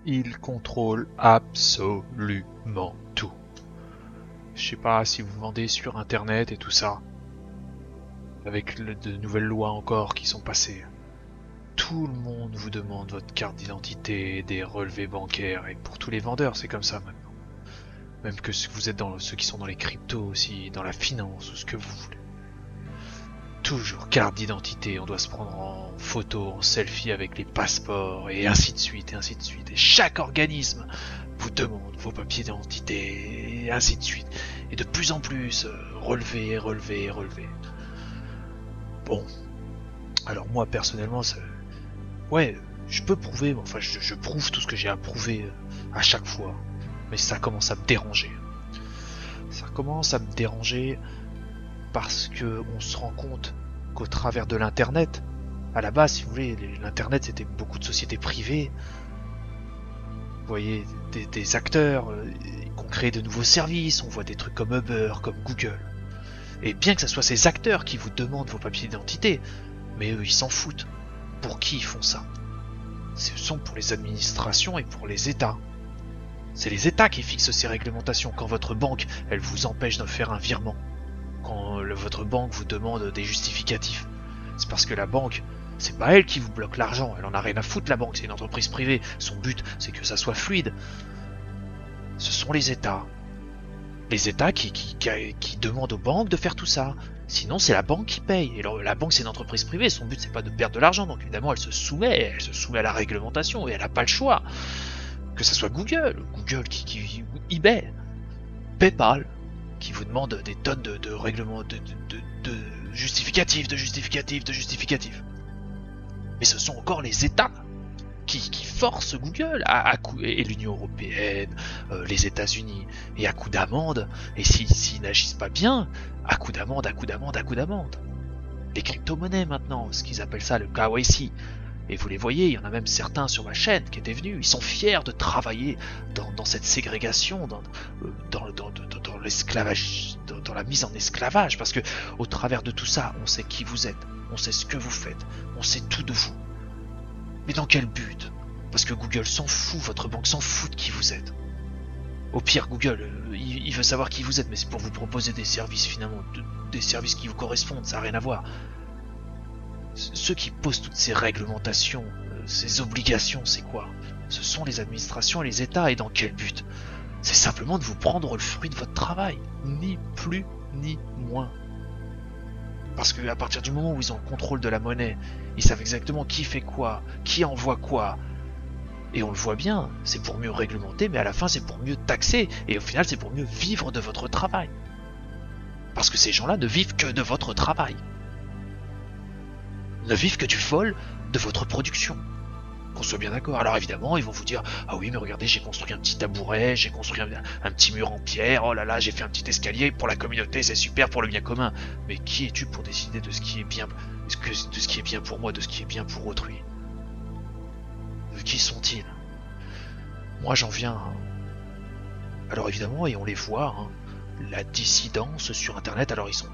Ils contrôlent absolument tout. Je sais pas si vous vendez sur internet et tout ça, avec de nouvelles lois encore qui sont passées. Tout le monde vous demande votre carte d'identité, des relevés bancaires, et pour tous les vendeurs c'est comme ça maintenant. Même que vous êtes dans ceux qui sont dans les cryptos aussi, dans la finance ou ce que vous voulez. Toujours carte d'identité, on doit se prendre en photo, en selfie avec les passeports, et ainsi de suite, et ainsi de suite. Et chaque organisme vous demande vos papiers d'identité, et ainsi de suite. Et de plus en plus, relever, relever, relever. Bon, alors moi personnellement, ouais, je peux prouver, enfin je prouve tout ce que j'ai à prouver à chaque fois. Mais ça commence à me déranger. Ça commence à me déranger parce que on se rend compte qu'au travers de l'internet, à la base, si vous voulez, l'internet c'était beaucoup de sociétés privées. Vous voyez, des acteurs qui ont créé de nouveaux services, on voit des trucs comme Uber, comme Google. Et bien que ce soit ces acteurs qui vous demandent vos papiers d'identité, mais eux ils s'en foutent. Pour qui ils font ça? Ce sont pour les administrations et pour les États. C'est les États qui fixent ces réglementations quand votre banque, elle vous empêche de faire un virement. Quand votre banque vous demande des justificatifs. C'est parce que la banque, c'est pas elle qui vous bloque l'argent, elle en a rien à foutre la banque, c'est une entreprise privée. Son but, c'est que ça soit fluide. Ce sont les États. Les États qui demandent aux banques de faire tout ça. Sinon, c'est la banque qui paye. Et la banque, c'est une entreprise privée, son but, c'est pas de perdre de l'argent. Donc évidemment, elle se soumet à la réglementation et elle n'a pas le choix. Que ce soit Google eBay, PayPal, qui vous demande des tonnes de règlements, de justificatifs, de justificatifs, de justificatifs. Mais ce sont encore les États qui forcent Google et l'Union Européenne, les États-Unis, et à coup d'amende, et s'ils n'agissent pas bien, à coup d'amende, à coup d'amende, à coup d'amende. Les crypto-monnaies maintenant, ce qu'ils appellent ça le KYC. Et vous les voyez, il y en a même certains sur ma chaîne qui étaient venus, ils sont fiers de travailler dans cette ségrégation, dans l'esclavage, dans la mise en esclavage, parce que au travers de tout ça, on sait qui vous êtes, on sait ce que vous faites, on sait tout de vous. Mais dans quel but? Parce que Google s'en fout, votre banque s'en fout de qui vous êtes. Au pire, Google, il veut savoir qui vous êtes, mais c'est pour vous proposer des services finalement, des services qui vous correspondent, ça n'a rien à voir. Ceux qui posent toutes ces réglementations, ces obligations, c'est quoi? Ce sont les administrations et les États, et dans quel but? C'est simplement de vous prendre le fruit de votre travail, ni plus ni moins. Parce qu'à partir du moment où ils ont le contrôle de la monnaie, ils savent exactement qui fait quoi, qui envoie quoi. Et on le voit bien, c'est pour mieux réglementer, mais à la fin c'est pour mieux taxer, et au final c'est pour mieux vivre de votre travail. Parce que ces gens-là ne vivent que de votre travail. Ne vivent que du vol de votre production. Qu'on soit bien d'accord. Alors évidemment, ils vont vous dire « Ah oui, mais regardez, j'ai construit un petit tabouret, j'ai construit un petit mur en pierre, oh là là, j'ai fait un petit escalier pour la communauté, c'est super pour le bien commun. » Mais qui es-tu pour décider de ce qui est bien, de ce qui est bien pour moi, de ce qui est bien pour autrui? Qui sont-ils? Moi, j'en viens. Alors évidemment, et on les voit, hein, la dissidence sur internet, alors ils sont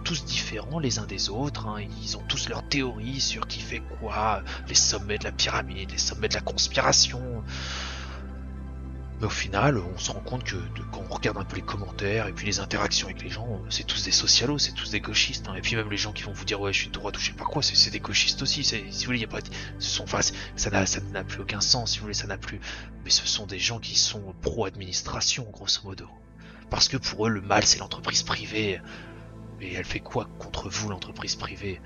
tous différents les uns des autres, hein, ils ont tous leurs théories sur qui fait quoi, les sommets de la pyramide, les sommets de la conspiration. Mais au final, on se rend compte que quand on regarde un peu les commentaires et puis les interactions avec les gens, c'est tous des socialos, c'est tous des gauchistes, hein. Et puis même les gens qui vont vous dire ouais je suis de droite ou je sais pas quoi, c'est des gauchistes aussi. Si vous voulez, y a pas, enfin, ça n'a plus aucun sens, si vous voulez, ça n'a plus. Mais ce sont des gens qui sont pro-administration, grosso modo. Parce que pour eux, le mal, c'est l'entreprise privée. Et elle fait quoi contre vous, l'entreprise privée?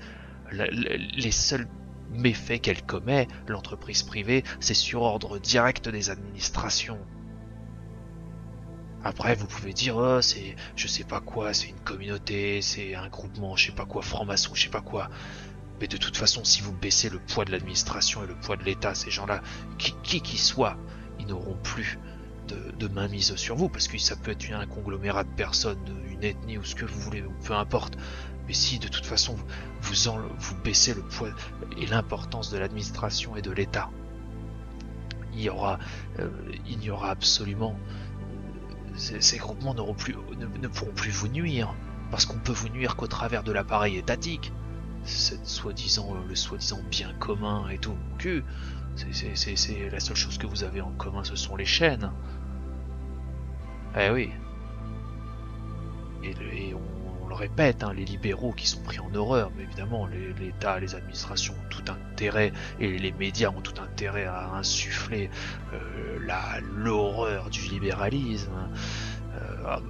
Les seuls méfaits qu'elle commet, l'entreprise privée, c'est sur ordre direct des administrations. Après, vous pouvez dire, oh, c'est, je sais pas quoi, c'est une communauté, c'est un groupement, je sais pas quoi, franc-maçon, je sais pas quoi. Mais de toute façon, si vous baissez le poids de l'administration et le poids de l'État, ces gens-là, qui soient, ils n'auront plus de mainmise sur vous, parce que ça peut être un conglomérat de personnes, une ethnie ou ce que vous voulez, ou peu importe. Mais si de toute façon vous baissez le poids et l'importance de l'administration et de l'État, il n'y aura absolument ces groupements ne pourront plus vous nuire, parce qu'on peut vous nuire qu'au travers de l'appareil étatique, le soi-disant bien commun et tout, C'est la seule chose que vous avez en commun, ce sont les chaînes. Eh oui. Et on le répète, hein, les libéraux qui sont pris en horreur, mais évidemment, l'État, les administrations ont tout intérêt, et les médias ont tout intérêt à insuffler l'horreur du libéralisme,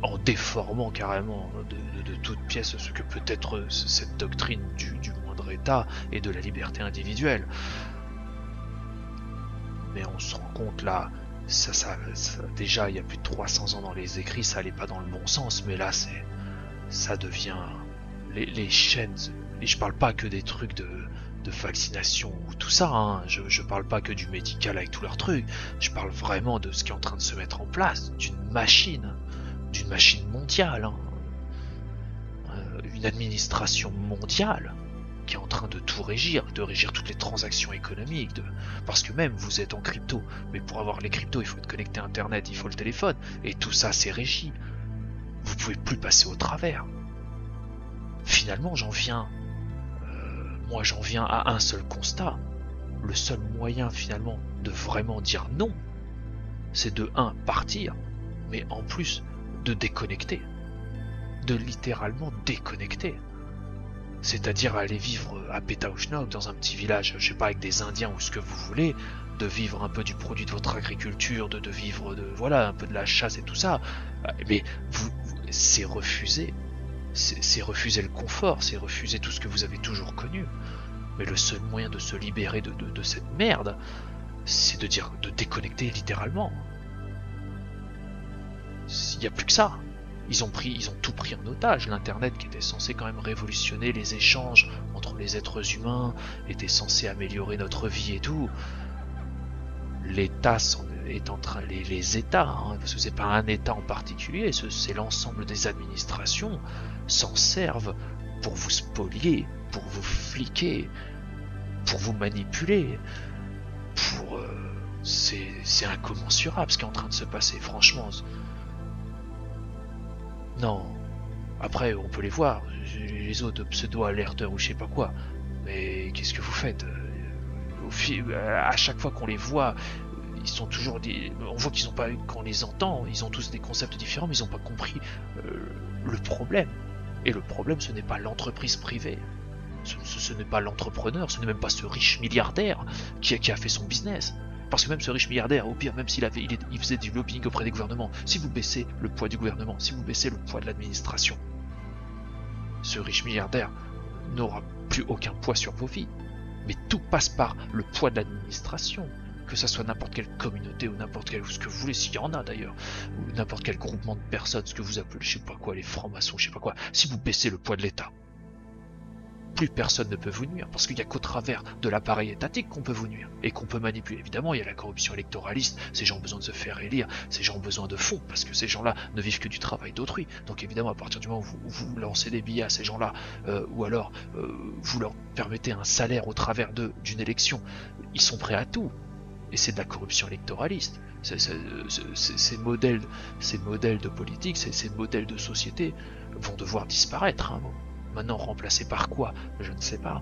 en déformant carrément de toute pièce ce que peut être cette doctrine du moindre État et de la liberté individuelle. Mais on se rend compte là, ça, déjà il y a plus de 300 ans dans les écrits, ça allait pas dans le bon sens, mais là ça devient les chaînes. Et je parle pas que des trucs de vaccination ou tout ça, hein. Je parle pas que du médical avec tous leurs trucs, je parle vraiment de ce qui est en train de se mettre en place, d'une machine mondiale, hein. Une administration mondiale qui est en train de tout régir, de régir toutes les transactions économiques, parce que même vous êtes en crypto, mais pour avoir les cryptos il faut être connecté à internet, il faut le téléphone, et tout ça c'est régi. Vous pouvez plus passer au travers. Finalement j'en viens à un seul constat. Le seul moyen finalement de vraiment dire non, c'est de partir, mais en plus de déconnecter, de littéralement déconnecter. C'est-à-dire aller vivre à Pétaouchnok, dans un petit village, je sais pas, avec des Indiens ou ce que vous voulez, de vivre un peu du produit de votre agriculture, de vivre voilà, un peu de la chasse et tout ça. Mais c'est refuser. C'est refuser le confort, c'est refuser tout ce que vous avez toujours connu. Mais le seul moyen de se libérer de cette merde, c'est de déconnecter littéralement. Il n'y a plus que ça. Ils ont tout pris en otage. L'internet, qui était censé quand même révolutionner les échanges entre les êtres humains, était censé améliorer notre vie et tout. L'État est en train, les États, hein, parce que c'est pas un État en particulier, c'est l'ensemble des administrations, s'en servent pour vous spolier, pour vous fliquer, pour vous manipuler, c'est incommensurable ce qui est en train de se passer, franchement. Non. Après, on peut les voir, les autres pseudo-alerteurs ou je sais pas quoi. Mais qu'est-ce que vous faites? À chaque fois qu'on les voit, ils sont toujours on voit qu'ils ont pas, quand on les entend, ils ont tous des concepts différents, mais ils ont pas compris le problème. Et le problème, ce n'est pas l'entreprise privée. Ce n'est pas l'entrepreneur, ce n'est même pas ce riche milliardaire qui a fait son business. Parce que même ce riche milliardaire, au pire, même il faisait du lobbying auprès des gouvernements, si vous baissez le poids du gouvernement, si vous baissez le poids de l'administration, ce riche milliardaire n'aura plus aucun poids sur vos vies. Mais tout passe par le poids de l'administration. Que ça soit n'importe quelle communauté ou n'importe quel, ce que vous voulez, s'il y en a d'ailleurs, ou n'importe quel groupement de personnes, ce que vous appelez, je sais pas quoi, les francs-maçons, je sais pas quoi, si vous baissez le poids de l'État, plus personne ne peut vous nuire, parce qu'il n'y a qu'au travers de l'appareil étatique qu'on peut vous nuire, et qu'on peut manipuler. Évidemment, il y a la corruption électoraliste, ces gens ont besoin de se faire élire, ces gens ont besoin de fonds, parce que ces gens-là ne vivent que du travail d'autrui. Donc évidemment, à partir du moment où vous lancez des billets à ces gens-là, ou alors vous leur permettez un salaire au travers d'une élection, ils sont prêts à tout. Et c'est de la corruption électoraliste. Ces modèles de politique, ces modèles de société vont devoir disparaître, hein. Maintenant, remplacé par quoi? Je ne sais pas.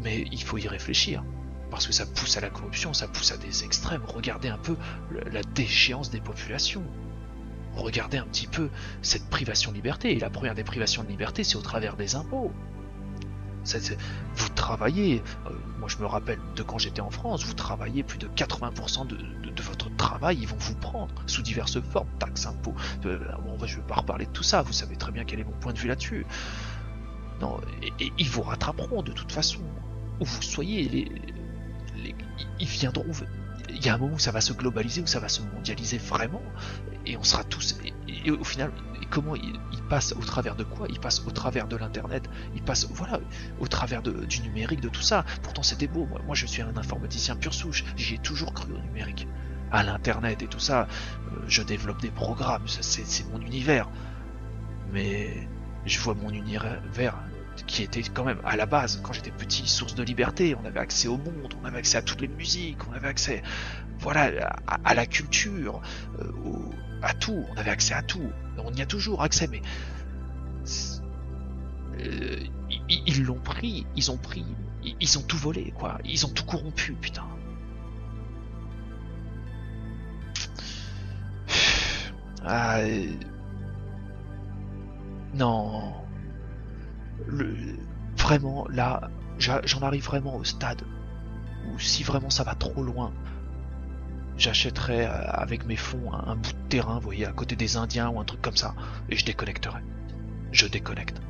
Mais il faut y réfléchir. Parce que ça pousse à la corruption, ça pousse à des extrêmes. Regardez un peu la déchéance des populations. Regardez un petit peu cette privation de liberté. Et la première des privations de liberté, c'est au travers des impôts. Vous travaillez, moi je me rappelle de quand j'étais en France, vous travaillez plus de 80% de votre travail, ils vont vous prendre sous diverses formes, taxes, impôts. Je ne vais pas reparler de tout ça, vous savez très bien quel est mon point de vue là-dessus. Non, et ils vous rattraperont de toute façon. Où vous soyez, ils viendront. Il y a un moment où ça va se globaliser, où ça va se mondialiser vraiment, et on sera tous. Et au final, comment il passe au travers de quoi? Il passe au travers de l'internet, il passe au travers du numérique, de tout ça. Pourtant c'était beau, moi je suis un informaticien pur souche, j'y ai toujours cru au numérique, à l'internet et tout ça. Je développe des programmes, c'est mon univers. Mais je vois mon univers qui était quand même à la base, quand j'étais petit, source de liberté. On avait accès au monde, on avait accès à toutes les musiques, on avait accès à la culture, à tout, on avait accès à tout. On y a toujours accès, mais ils l'ont pris, ils ont tout volé, quoi. Ils ont tout corrompu, putain. Ah, non. Le... Vraiment, là, j'en arrive vraiment au stade où si vraiment ça va trop loin, j'achèterais avec mes fonds un bout de terrain, vous voyez, à côté des Indiens ou un truc comme ça, et je déconnecterai. Je déconnecte.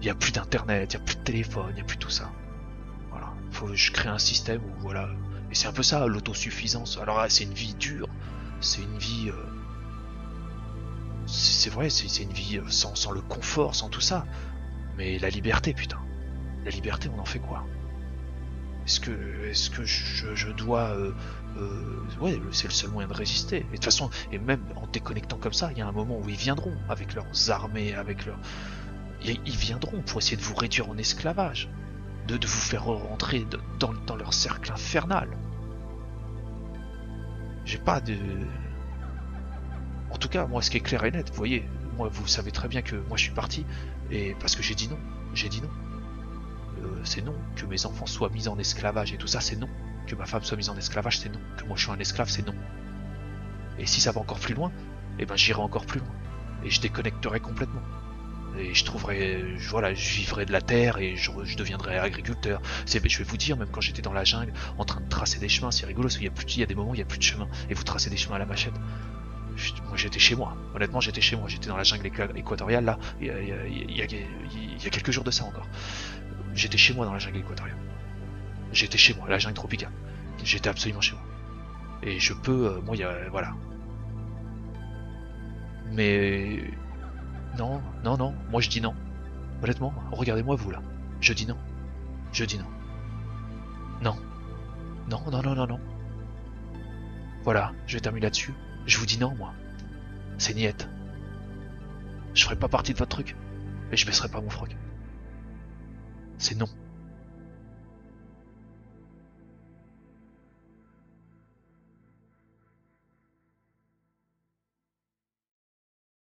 Il n'y a plus d'internet, il n'y a plus de téléphone, il n'y a plus tout ça. Voilà. Faut que je crée un système où, voilà. Et c'est un peu ça, l'autosuffisance. Alors là, c'est une vie dure, c'est une vie. C'est vrai, c'est une vie sans le confort, sans tout ça. Mais la liberté, putain. La liberté, on en fait quoi? Est-ce que je dois ouais, c'est le seul moyen de résister. Et de toute façon, et même en déconnectant comme ça, il y a un moment où ils viendront avec leurs armées, avec leurs, ils viendront pour essayer de vous réduire en esclavage, de vous faire rentrer dans leur cercle infernal. J'ai pas de, en tout cas, moi, ce qui est clair et net, vous voyez, moi, vous savez très bien que moi, je suis parti et parce que j'ai dit non, j'ai dit non. C'est non. Que mes enfants soient mis en esclavage et tout ça, c'est non. Que ma femme soit mise en esclavage, c'est non. Que moi je sois un esclave, c'est non. Et si ça va encore plus loin, eh ben j'irai encore plus loin. Et je déconnecterai complètement. Et je trouverai, voilà, je vivrai de la terre et je deviendrai agriculteur. Je vais vous dire, même quand j'étais dans la jungle, en train de tracer des chemins, c'est rigolo, parce qu'il y a des moments où il n'y a plus de chemin, et vous tracez des chemins à la machette. Moi j'étais chez moi, honnêtement j'étais chez moi, j'étais dans la jungle équatoriale là, il y a quelques jours de ça encore. J'étais chez moi dans la jungle équatoriale. J'étais chez moi, la jungle tropicale. J'étais absolument chez moi. Et je peux, moi, voilà. Mais non, non, non. Moi, je dis non. Honnêtement, regardez-moi vous là. Je dis non. Je dis non. Non. Non, non, non, non, non. Voilà, je vais terminer là-dessus. Je vous dis non, moi. C'est niette. Je ferai pas partie de votre truc. Et je baisserai pas mon froc. C'est non.